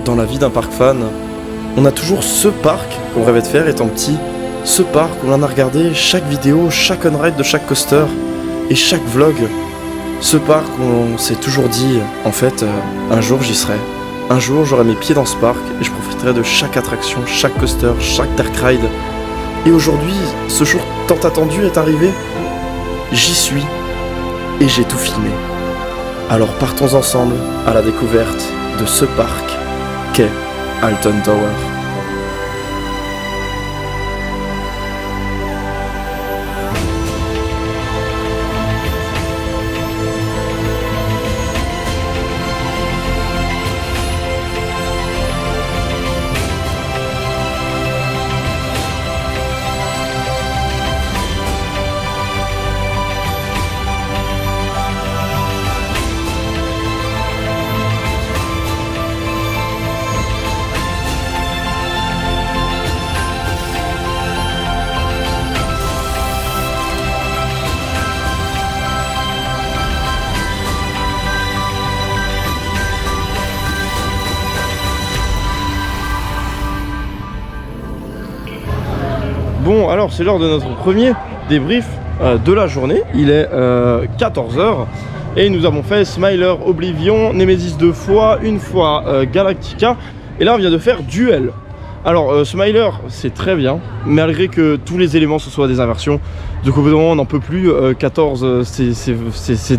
dans la vie d'un parc fan, on a toujours ce parc qu'on rêvait de faire étant petit, ce parc où l'on a regardé chaque vidéo, chaque on-ride de chaque coaster et chaque vlog. Ce parc où on s'est toujours dit, en fait, un jour j'y serai. Un jour j'aurai mes pieds dans ce parc et je profiterai de chaque attraction, chaque coaster, chaque dark ride. Et aujourd'hui, ce jour tant attendu est arrivé. J'y suis et j'ai tout filmé. Alors partons ensemble à la découverte de ce parc qu'est Alton Tower. Bon, alors c'est l'heure de notre premier débrief de la journée. Il est 14h et nous avons fait Smiler, Oblivion, Nemesis 2 fois, une fois Galactica. Et là on vient de faire Duel. Alors Smiler c'est très bien, malgré que tous les éléments ce soit des inversions. Du coup on n'en peut plus, 14 c'est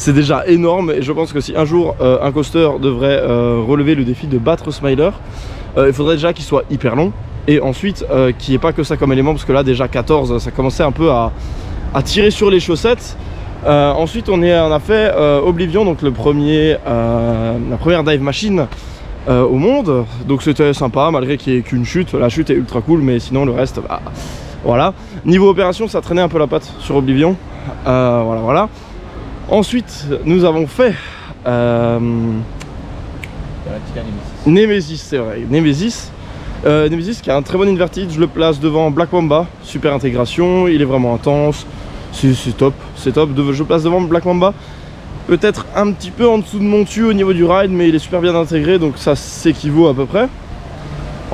déjà énorme. Et je pense que si un jour un coaster devrait relever le défi de battre Smiler, il faudrait déjà qu'il soit hyper long. Et ensuite qu'il n'y ait pas que ça comme élément, parce que là déjà 14 ça commençait un peu à tirer sur les chaussettes. Ensuite on a fait Oblivion, donc la première dive machine au monde. Donc c'était sympa malgré qu'il n'y ait qu'une chute. La chute est ultra cool, mais sinon le reste bah, voilà. Niveau opération ça traînait un peu la patte sur Oblivion. Voilà. Ensuite nous avons fait Nemesis, c'est vrai, Nemesis qui a un très bon inverted. Je le place devant Black Mamba, super intégration, il est vraiment intense, c'est top. Je le place devant Black Mamba, peut-être un petit peu en dessous de Montu au niveau du ride, mais il est super bien intégré, donc ça s'équivaut à peu près.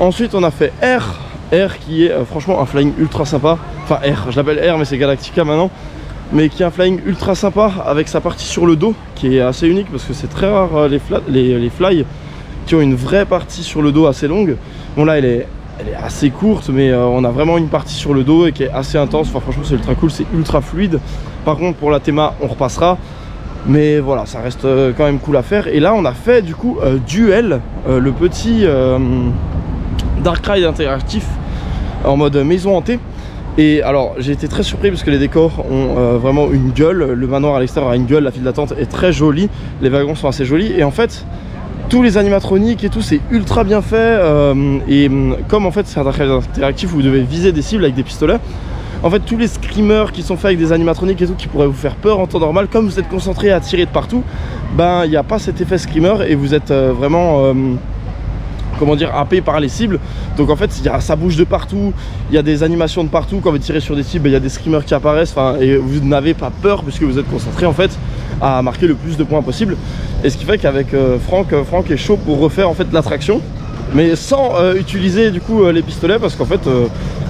Ensuite on a fait R qui est franchement un flying ultra sympa. Enfin R, je l'appelle R mais c'est Galactica maintenant, mais qui est un flying ultra sympa avec sa partie sur le dos qui est assez unique, parce que c'est très rare les fly qui ont une vraie partie sur le dos assez longue. Bon là elle est assez courte, mais on a vraiment une partie sur le dos et qui est assez intense. Enfin franchement c'est ultra cool, c'est ultra fluide. Par contre pour la théma on repassera, mais voilà ça reste quand même cool à faire. Et là on a fait du coup Duel, le petit dark ride interactif en mode maison hantée. Et alors j'ai été très surpris parce que les décors ont vraiment une gueule. Le manoir à l'extérieur a une gueule, la file d'attente est très jolie, les wagons sont assez jolis, et en fait tous les animatroniques et tout c'est ultra bien fait. Comme en fait c'est un dark ride interactif où vous devez viser des cibles avec des pistolets, en fait tous les screamers qui sont faits avec des animatroniques et tout qui pourraient vous faire peur en temps normal, comme vous êtes concentré à tirer de partout, ben il n'y a pas cet effet screamer et vous êtes vraiment comment dire, happé par les cibles. Donc en fait ça bouge de partout, il y a des animations de partout. Quand vous tirez sur des cibles, il y a des screamers qui apparaissent, et vous n'avez pas peur puisque vous êtes concentré en fait à marquer le plus de points possible. Et ce qui fait qu'avec Franck est chaud pour refaire en fait l'attraction, mais sans utiliser du coup les pistolets, parce qu'en fait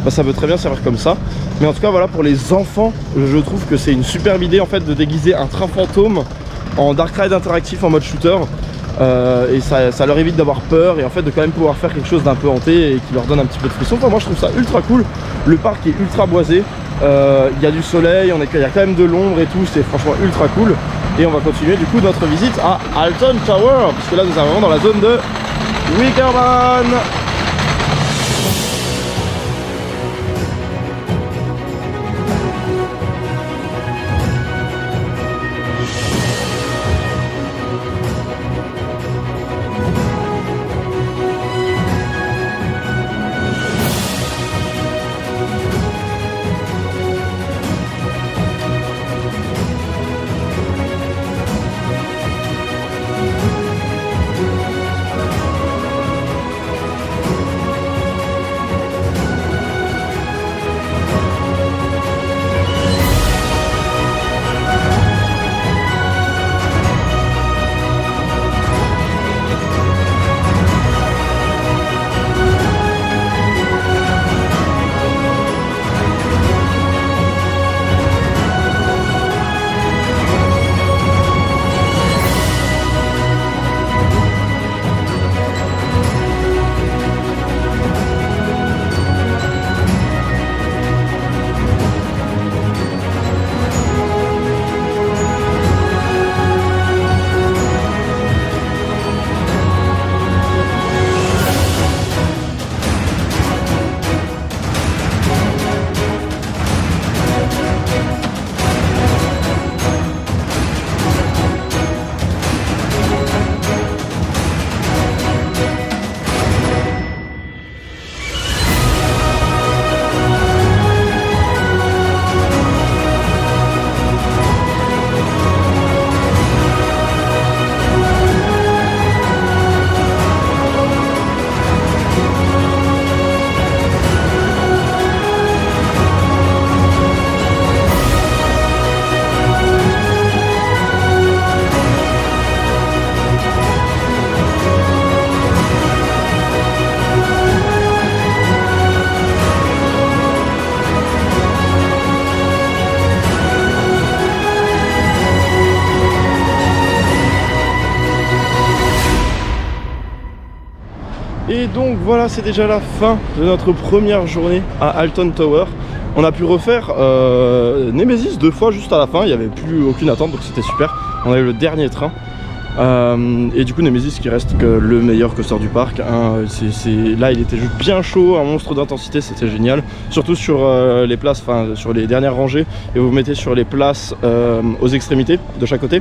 bah, ça peut très bien servir comme ça. Mais en tout cas voilà, pour les enfants je trouve que c'est une superbe idée en fait de déguiser un train fantôme en dark ride interactif en mode shooter. Et ça leur évite d'avoir peur et en fait de quand même pouvoir faire quelque chose d'un peu hanté et qui leur donne un petit peu de frisson. Enfin moi je trouve ça ultra cool. Le parc est ultra boisé, il y a du soleil, il y a quand même de l'ombre et tout, c'est franchement ultra cool. Et on va continuer du coup notre visite à Alton Tower, puisque là nous sommes vraiment dans la zone de Wickerman. Et donc voilà, c'est déjà la fin de notre première journée à Alton Tower. On a pu refaire Nemesis 2 fois juste à la fin, il n'y avait plus aucune attente donc c'était super. On a eu le dernier train. Et du coup Nemesis qui reste que le meilleur coaster du parc, hein. Là il était juste bien chaud, un monstre d'intensité, c'était génial. Surtout sur les places, enfin sur les dernières rangées, et vous vous mettez sur les places aux extrémités de chaque côté.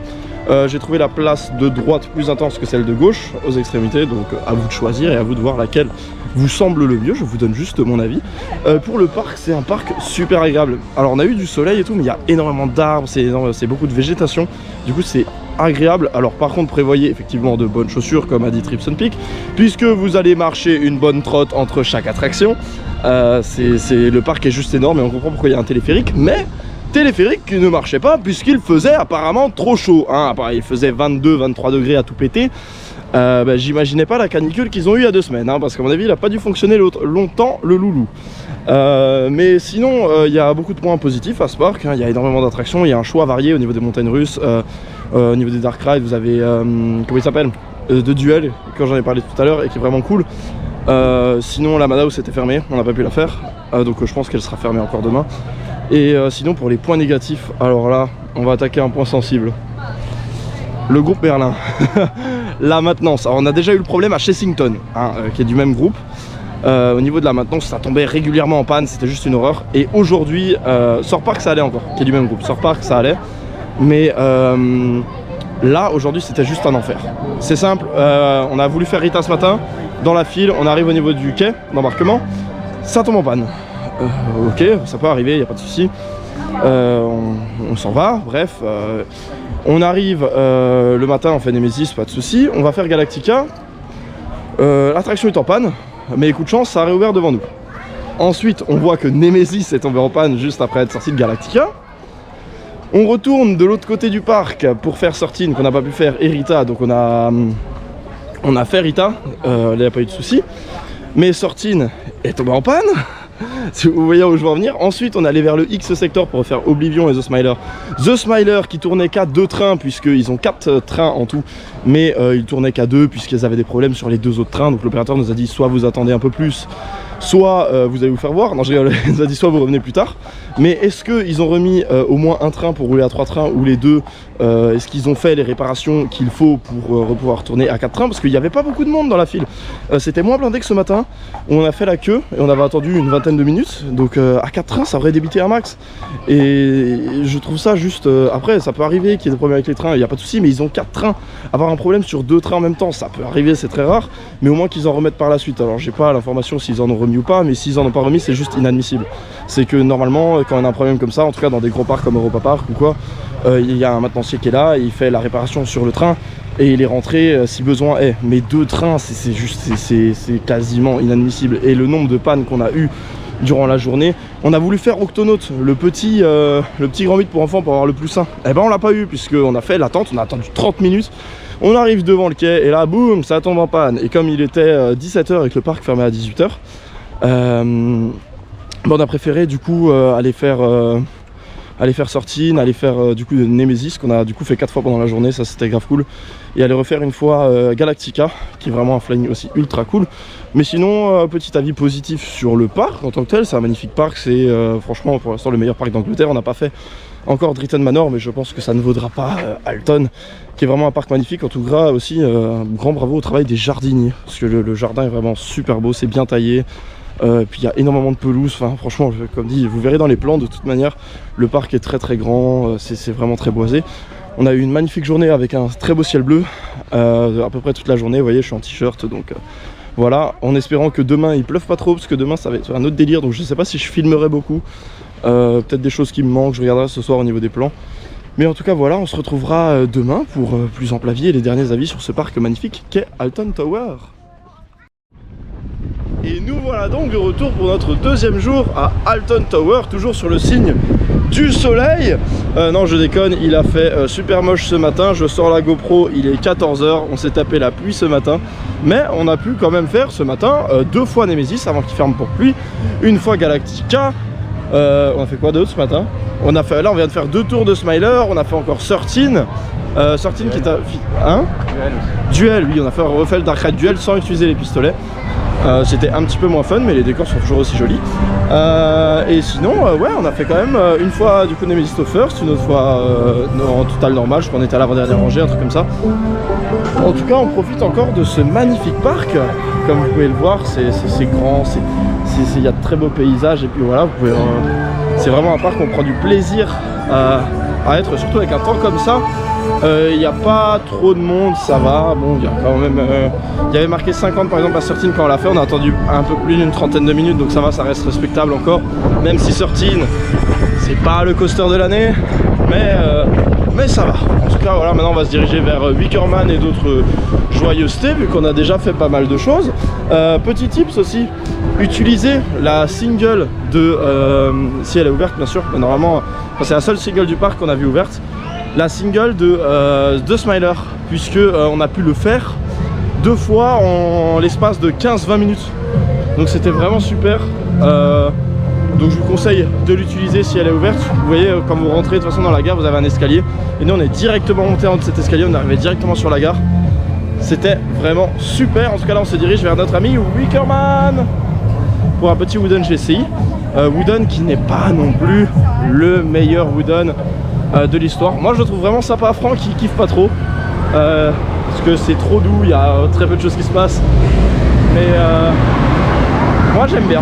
J'ai trouvé la place de droite plus intense que celle de gauche aux extrémités, donc à vous de choisir et à vous de voir laquelle vous semble le mieux. Je vous donne juste mon avis. Pour le parc, c'est un parc super agréable. Alors on a eu du soleil et tout, mais il y a énormément d'arbres, c'est beaucoup de végétation, du coup c'est agréable. Alors par contre prévoyez effectivement de bonnes chaussures comme a dit Trips Peak, puisque vous allez marcher une bonne trotte entre chaque attraction. Le parc est juste énorme et on comprend pourquoi il y a un téléphérique, mais téléphérique qui ne marchait pas puisqu'il faisait apparemment trop chaud, hein. Il faisait 22-23 degrés à tout péter. J'imaginais pas la canicule qu'ils ont eu il y a 2 semaines, hein, parce qu'à mon avis il n'a pas dû fonctionner longtemps le loulou. Mais sinon il y a beaucoup de points positifs à ce parc, hein. Il y a énormément d'attractions, il y a un choix varié au niveau des montagnes russes, au niveau des dark rides. Vous avez comment il s'appelle, de duel, quand j'en ai parlé tout à l'heure et qui est vraiment cool. Sinon la Madhouse était fermée, on n'a pas pu la faire, donc je pense qu'elle sera fermée encore demain. Et sinon pour les points négatifs, alors là on va attaquer un point sensible. Le groupe Merlin. La maintenance. Alors on a déjà eu le problème à Chessington, hein, qui est du même groupe. Au niveau de la maintenance, ça tombait régulièrement en panne, c'était juste une horreur. Et aujourd'hui, Thor Park ça allait encore, qui est du même groupe. Thor Park ça allait. Mais là aujourd'hui c'était juste un enfer. C'est simple, on a voulu faire Rita ce matin. Dans la file, on arrive au niveau du quai d'embarquement. Ça tombe en panne. Ok, ça peut arriver, il n'y a pas de souci. On s'en va, bref. On arrive le matin, on fait Nemesis, pas de souci. On va faire Galactica. L'attraction est en panne, mais coup de chance, ça a réouvert devant nous. Ensuite, on voit que Nemesis est tombé en panne juste après être sorti de Galactica. On retourne de l'autre côté du parc pour faire Sortine qu'on n'a pas pu faire, et Rita. Donc on a fait Rita, il n'y a pas eu de souci. Mais Sortine est tombé en panne. Si vous voyez où je veux en venir. Ensuite on est allé vers le X Sector pour faire Oblivion et The Smiler. The Smiler qui tournait qu'à 2 trains, puisqu'ils ont 4 trains en tout, mais ils tournaient qu'à 2 puisqu'ils avaient des problèmes sur les 2 autres trains. Donc l'opérateur nous a dit soit vous attendez un peu plus, soit vous allez vous faire voir. Non je rigole, il nous a dit soit vous revenez plus tard. Mais est-ce qu'ils ont remis au moins un train pour rouler à 3 trains ou les 2? Est-ce qu'ils ont fait les réparations qu'il faut pour pouvoir tourner à 4 trains? Parce qu'il n'y avait pas beaucoup de monde dans la file. C'était moins blindé que ce matin. On a fait la queue et on avait attendu une vingtaine de minutes. Donc à 4 trains ça aurait débité un max. Et je trouve ça juste... après ça peut arriver qu'il y ait des problèmes avec les trains, il n'y a pas de souci. Mais ils ont 4 trains. Avoir un problème sur 2 trains en même temps, ça peut arriver, c'est très rare. Mais au moins qu'ils en remettent par la suite. Alors j'ai pas l'information s'ils en ont remis ou pas. Mais s'ils en ont pas remis, c'est juste inadmissible. C'est que normalement quand on a un problème comme ça, en tout cas dans des gros parcs comme Europa Park ou quoi, il y a un maintenancier qui est là, il fait la réparation sur le train et il est rentré si besoin est. Mais 2 trains, c'est quasiment inadmissible. Et le nombre de pannes qu'on a eu durant la journée, on a voulu faire Octonaut, le petit grand 8 pour enfants pour avoir le plus sain. Et ben on l'a pas eu puisqu'on a fait l'attente, on a attendu 30 minutes. On arrive devant le quai et là boum, ça tombe en panne. Et comme il était 17 h et que le parc fermait à 18 h, on a préféré du coup aller faire Sortine, aller faire du coup Nemesis qu'on a du coup fait 4 fois pendant la journée, ça c'était grave cool, et aller refaire une fois Galactica qui est vraiment un flying aussi ultra cool. Mais sinon petit avis positif sur le parc en tant que tel, c'est un magnifique parc, c'est franchement pour l'instant le meilleur parc d'Angleterre. On n'a pas fait encore Drayton Manor, mais je pense que ça ne vaudra pas Alton, qui est vraiment un parc magnifique. En tout cas aussi un grand bravo au travail des jardiniers, parce que le jardin est vraiment super beau, c'est bien taillé. Puis il y a énormément de pelouse, enfin franchement comme dit, vous verrez dans les plans de toute manière, le parc est très grand, c'est vraiment très boisé. On a eu une magnifique journée avec un très beau ciel bleu, à peu près toute la journée, vous voyez je suis en t-shirt donc voilà, en espérant que demain il pleuve pas trop, parce que demain ça va être un autre délire, donc je sais pas si je filmerai beaucoup, peut-être des choses qui me manquent, je regarderai ce soir au niveau des plans. Mais en tout cas voilà, on se retrouvera demain pour plus ample avis et les derniers avis sur ce parc magnifique qu'est Alton Tower. Et nous voilà donc de retour pour notre deuxième jour à Alton Tower, toujours sur le signe du soleil. Non je déconne, il a fait super moche ce matin, je sors la GoPro, il est 14 h, on s'est tapé la pluie ce matin. Mais on a pu quand même faire ce matin 2 fois Nemesis avant qu'il ferme pour pluie, une fois Galactica. On a fait quoi d'autre ce matin? On a fait, là on vient de faire 2 tours de Smiler, on a fait encore Sortine. Sortine qui est à... Hein? Duel. Duel, oui, on a refait le Dark Ride Duel sans utiliser les pistolets. C'était un petit peu moins fun, mais les décors sont toujours aussi jolis. Et sinon, ouais, on a fait quand même une fois du coup Nemesis au first, une autre fois en total normal, je crois qu'on était à l'avant-dernière rangée, un truc comme ça. En tout cas, on profite encore de ce magnifique parc. Comme vous pouvez le voir, c'est grand, il y a de très beaux paysages, et puis voilà, vous pouvez, c'est vraiment un parc où on prend du plaisir à être, surtout avec un temps comme ça. Il n'y a pas trop de monde, ça va. Bon, il y a quand même. Il y avait marqué 50 par exemple à 13 quand on l'a fait. On a attendu un peu plus d'une trentaine de minutes, donc ça va, ça reste respectable encore. Même si 13, c'est pas le coaster de l'année, mais ça va. En tout cas, voilà, maintenant on va se diriger vers Wickerman et d'autres joyeusetés, vu qu'on a déjà fait pas mal de choses. Petit tips aussi, utilisez la single de. Si elle est ouverte, bien sûr, mais normalement, enfin, c'est la seule single du parc qu'on a vu ouverte. La single de Smiler, puisque on a pu le faire 2 fois en l'espace de 15-20 minutes, donc c'était vraiment super. Donc je vous conseille de l'utiliser si elle est ouverte. Vous voyez, quand vous rentrez de toute façon dans la gare, vous avez un escalier, et nous on est directement monté en haut de cet escalier, on est arrivé directement sur la gare. C'était vraiment super. En tout cas là on se dirige vers notre ami Wickerman pour un petit Wooden GCI. Wooden qui n'est pas non plus le meilleur Wooden de l'histoire. Moi je le trouve vraiment sympa. Franck qui kiffe pas trop parce que c'est trop doux, il y a très peu de choses qui se passent, mais moi j'aime bien,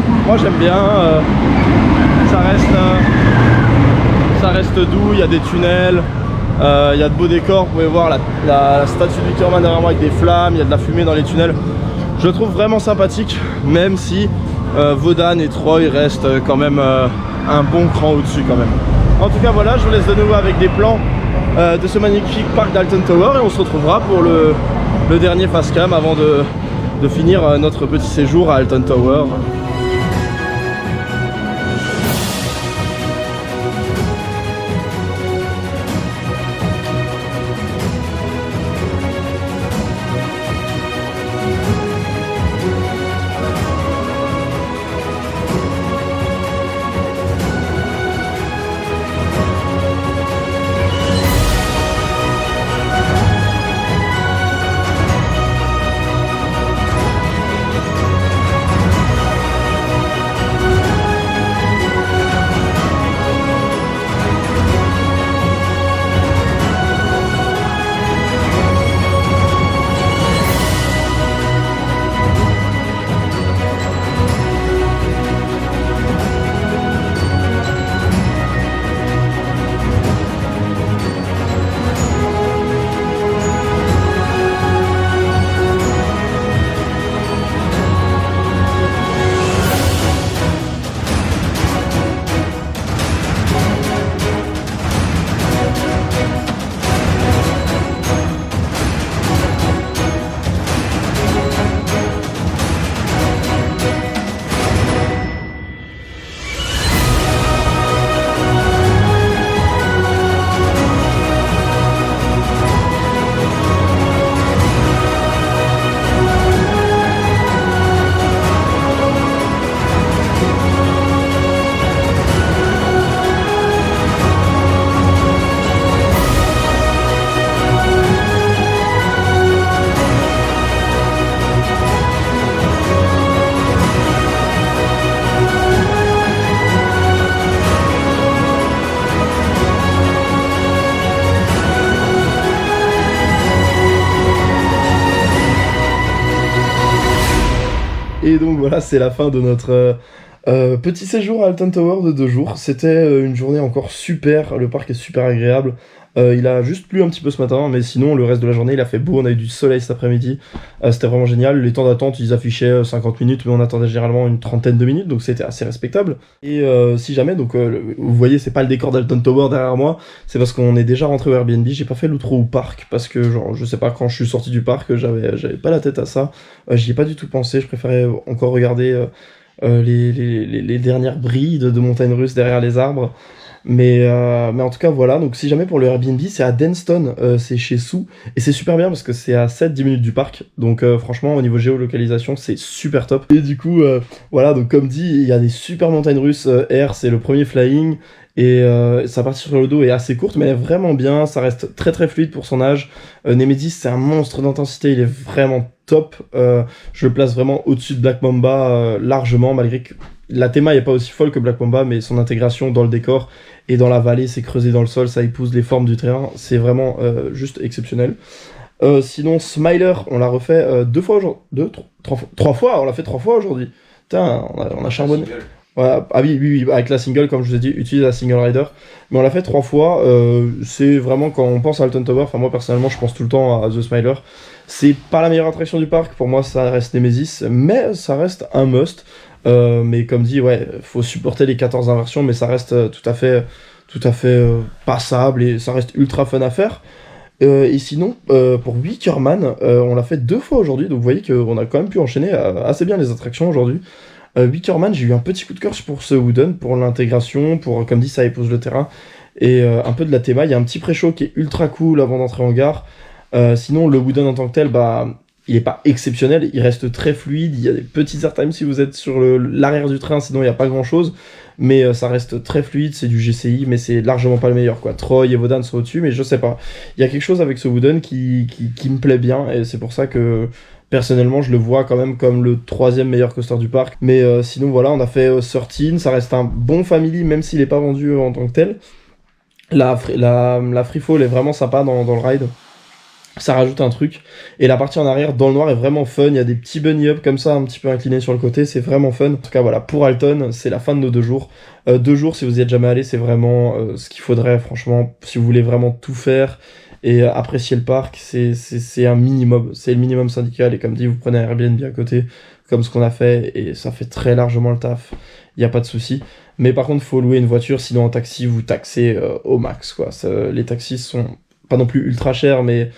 ça reste doux, il y a des tunnels, il y a de beaux décors. Vous pouvez voir la statue de Wickerman derrière moi avec des flammes, il y a de la fumée dans les tunnels. Je le trouve vraiment sympathique, même si Wodan et Troy restent quand même un bon cran au-dessus quand même. En tout cas voilà, je vous laisse de nouveau avec des plans de ce magnifique parc d'Alton Tower, et on se retrouvera pour le dernier face cam avant de finir notre petit séjour à Alton Tower. Et donc voilà, c'est la fin de notre petit séjour à Alton Tower de 2 jours. C'était une journée encore super, le parc est super agréable. Il a juste plu un petit peu ce matin, mais sinon le reste de la journée il a fait beau, on a eu du soleil cet après-midi. C'était vraiment génial. Les temps d'attente ils affichaient 50 minutes, mais on attendait généralement une trentaine de minutes, donc c'était assez respectable. Et si jamais, donc vous voyez c'est pas le décor d'Alton Tower derrière moi, c'est parce qu'on est déjà rentré au Airbnb. J'ai pas fait l'outro au parc, parce que genre je sais pas, quand je suis sorti du parc j'avais pas la tête à ça. J'y ai pas du tout pensé, je préférais encore regarder les dernières brilles de montagnes russes derrière les arbres. Mais en tout cas voilà, donc si jamais pour le Airbnb c'est à Denston, c'est chez Sue, et c'est super bien parce que c'est à 7-10 minutes du parc, donc franchement au niveau géolocalisation c'est super top. Et du coup voilà, donc comme dit il y a des super montagnes russes, Air c'est le premier flying, et sa partie sur le dos est assez courte mais elle est vraiment bien, ça reste très très fluide pour son âge. Nemesis c'est un monstre d'intensité, il est vraiment top. Je le place vraiment au-dessus de Black Mamba largement, malgré que la théma n'est pas aussi folle que Black Mamba, mais son intégration dans le décor et dans la vallée, c'est creusé dans le sol, ça épouse les formes du terrain, c'est vraiment juste exceptionnel. Sinon, Smiler, on l'a refait 3 fois, on l'a fait 3 fois aujourd'hui. Putain, on a charbonné. Ouais, ah oui, avec la single, comme je vous ai dit, utilise la single rider. Mais on l'a fait 3 fois. C'est vraiment quand on pense à Alton Tower, enfin moi personnellement, je pense tout le temps à The Smiler. C'est pas la meilleure attraction du parc, pour moi ça reste Nemesis, mais ça reste un must. Mais comme dit, ouais, faut supporter les 14 inversions, mais ça reste tout à fait passable et ça reste ultra fun à faire. Et sinon, pour Wickerman, on l'a fait 2 fois aujourd'hui, donc vous voyez qu'on a quand même pu enchaîner assez bien les attractions aujourd'hui. Wickerman, j'ai eu un petit coup de cœur pour ce Wooden, pour l'intégration, pour, comme dit, ça épouse le terrain, et un peu de la théma. Il y a un petit pré-show qui est ultra cool avant d'entrer en gare. Sinon, le Wooden en tant que tel, bah, il est pas exceptionnel, il reste très fluide, il y a des petits airtime si vous êtes sur l'arrière du train, sinon il n'y a pas grand chose, mais ça reste très fluide, c'est du GCI, mais c'est largement pas le meilleur, quoi. Troy et Vodan sont au-dessus, mais je sais pas, il y a quelque chose avec ce Wooden qui me plaît bien, et c'est pour ça que personnellement je le vois quand même comme le 3e meilleur coaster du parc. Mais sinon voilà, on a fait 13, ça reste un bon family, même s'il est pas vendu en tant que tel. La free fall est vraiment sympa dans le ride. Ça rajoute un truc, et la partie en arrière dans le noir est vraiment fun, il y a des petits bunny up comme ça, un petit peu inclinés sur le côté, c'est vraiment fun. En tout cas voilà, pour Alton, c'est la fin de nos 2 jours. 2 jours, si vous y êtes jamais allé, c'est vraiment ce qu'il faudrait, franchement, si vous voulez vraiment tout faire et apprécier le parc, c'est un minimum, c'est le minimum syndical, et comme dit, vous prenez un Airbnb à côté, comme ce qu'on a fait, et ça fait très largement le taf, il n'y a pas de souci. Mais par contre, il faut louer une voiture, sinon en taxi, vous taxez au max, quoi. Les taxis sont pas non plus ultra chers, mais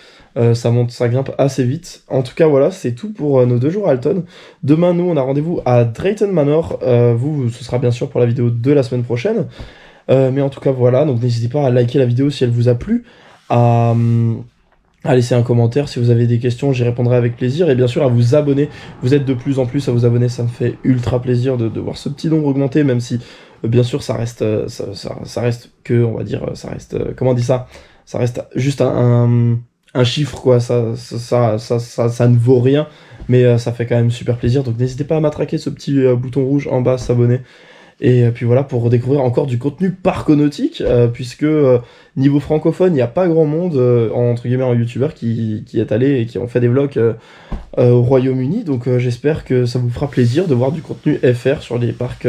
ça monte, ça grimpe assez vite. En tout cas, voilà, c'est tout pour nos 2 jours à Alton. Demain, nous, on a rendez-vous à Drayton Manor. Ce sera bien sûr pour la vidéo de la semaine prochaine. Mais en tout cas, voilà, donc n'hésitez pas à liker la vidéo si elle vous a plu, à laisser un commentaire si vous avez des questions, j'y répondrai avec plaisir, et bien sûr à vous abonner. Vous êtes de plus en plus à vous abonner, ça me fait ultra plaisir de voir ce petit nombre augmenter, même si bien sûr ça reste ça reste que, on va dire, ça reste comment on dit ça reste juste un chiffre, quoi, ça ne vaut rien, mais ça fait quand même super plaisir, donc n'hésitez pas à matraquer ce petit bouton rouge en bas, s'abonner. Et puis voilà, pour découvrir encore du contenu parconautique, puisque niveau francophone, il n'y a pas grand monde, entre guillemets, en youtubeur qui est allé et qui ont fait des vlogs au Royaume-Uni. Donc j'espère que ça vous fera plaisir de voir du contenu FR sur les parcs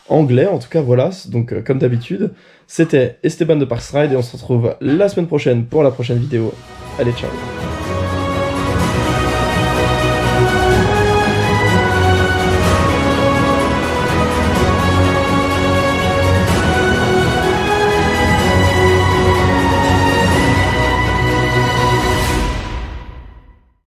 anglais. En tout cas, voilà, donc comme d'habitude, c'était Esteban de Parks Ride, et on se retrouve la semaine prochaine pour la prochaine vidéo. Allez, ciao!